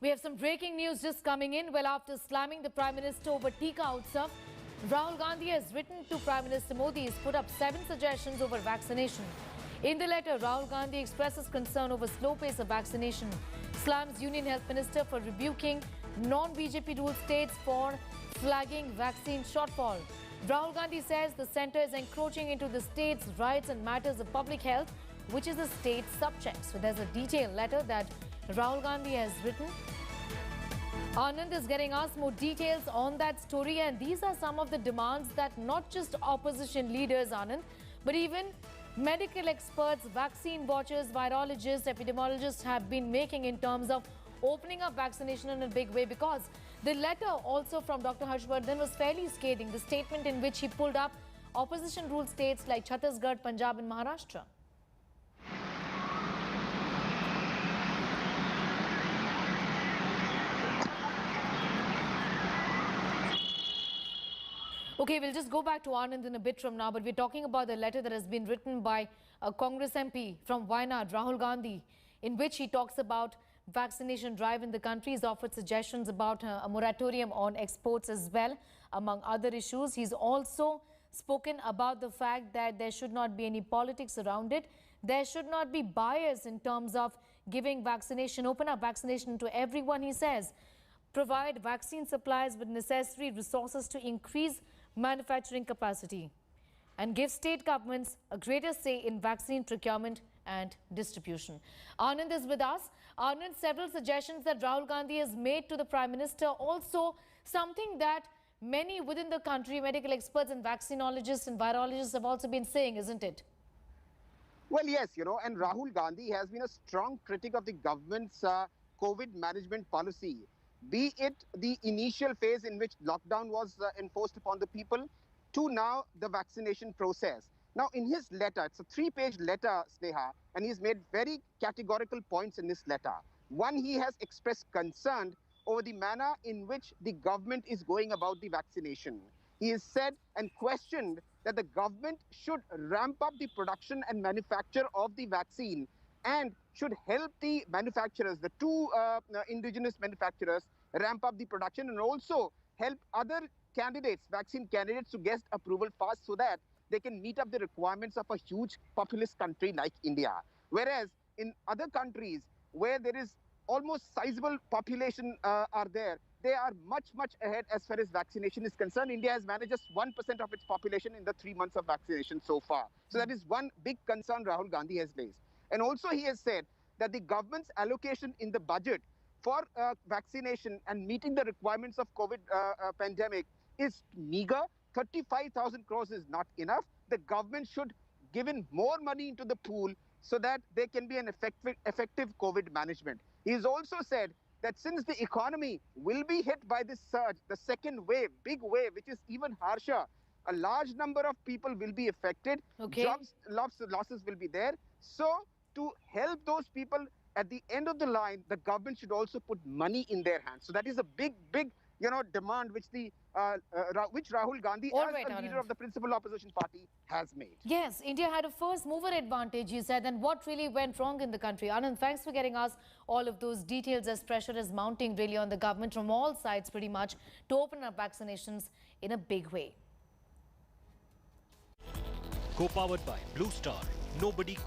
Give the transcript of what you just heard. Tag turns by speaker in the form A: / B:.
A: We have some breaking news just coming in. Well, after slamming the Prime Minister over Tika Utsav, Rahul Gandhi has written to Prime Minister Modi. He's put up 7 suggestions over vaccination. In the letter, Rahul Gandhi expresses concern over slow pace of vaccination, slams Union Health Minister for rebuking non-BJP ruled states for flagging vaccine shortfall. Rahul Gandhi says the centre is encroaching into the state's rights and matters of public health, which is the state's subject. So there's a detailed letter that Rahul Gandhi has written. Anand is getting us more details on that story, and these are some of the demands that not just opposition leaders, Anand, but even medical experts, vaccine watchers, virologists, epidemiologists have been making in terms of opening up vaccination in a big way, because the letter also from Dr. Harshvardhan was fairly scathing, the statement in which he pulled up opposition ruled states like Chhattisgarh, Punjab and Maharashtra. Okay, we'll just go back to Anand in a bit from now, but we're talking about the letter that has been written by a Congress MP from Wayanad, Rahul Gandhi, in which he talks about vaccination drive in the country. He's offered suggestions about a moratorium on exports as well, among other issues. He's also spoken about the fact that there should not be any politics around it. There should not be bias in terms of giving vaccination, open up vaccination to everyone, he says. Provide vaccine supplies with necessary resources to increase manufacturing capacity and give state governments a greater say in vaccine procurement and distribution. Anand is with us. Anand, several suggestions that Rahul Gandhi has made to the Prime Minister, also something that many within the country, medical experts and vaccinologists and virologists have also been saying, isn't it?
B: Well, yes, and Rahul Gandhi has been a strong critic of the government's COVID management policy, be it the initial phase in which lockdown was enforced upon the people, to now the vaccination process. Now, in his letter, it's a 3-page letter, Sneha, and he's made very categorical points in this letter. One, he has expressed concern over the manner in which the government is going about the vaccination. He has said and questioned that the government should ramp up the production and manufacture of the vaccine and should help the manufacturers, the two indigenous manufacturers, ramp up the production and also help other candidates, vaccine candidates, to get approval fast so that they can meet up the requirements of a huge populous country like India. Whereas in other countries where there is almost sizable population are there, they are much ahead as far as vaccination is concerned. India has managed just 1% of its population in the 3 months of vaccination so far. So that is one big concern Rahul Gandhi has raised. And also he has said that the government's allocation in the budget for vaccination and meeting the requirements of COVID pandemic is meager. 35,000 crores is not enough. The government should give in more money into the pool so that there can be an effective COVID management. He has also said that since the economy will be hit by this surge, the second wave, big wave, which is even harsher, a large number of people will be affected.
A: Okay.
B: Jobs losses will be there. So to help those people at the end of the line, the government should also put money in their hands. So that is a big demand which which Rahul Gandhi, as the leader of the principal opposition party, has made.
A: Yes, India had a first mover advantage, you said, and what really went wrong in the country? Anand, thanks for getting us all of those details, as pressure is mounting really on the government from all sides pretty much to open up vaccinations in a big way.
C: Co-powered by Blue Star. Nobody cool.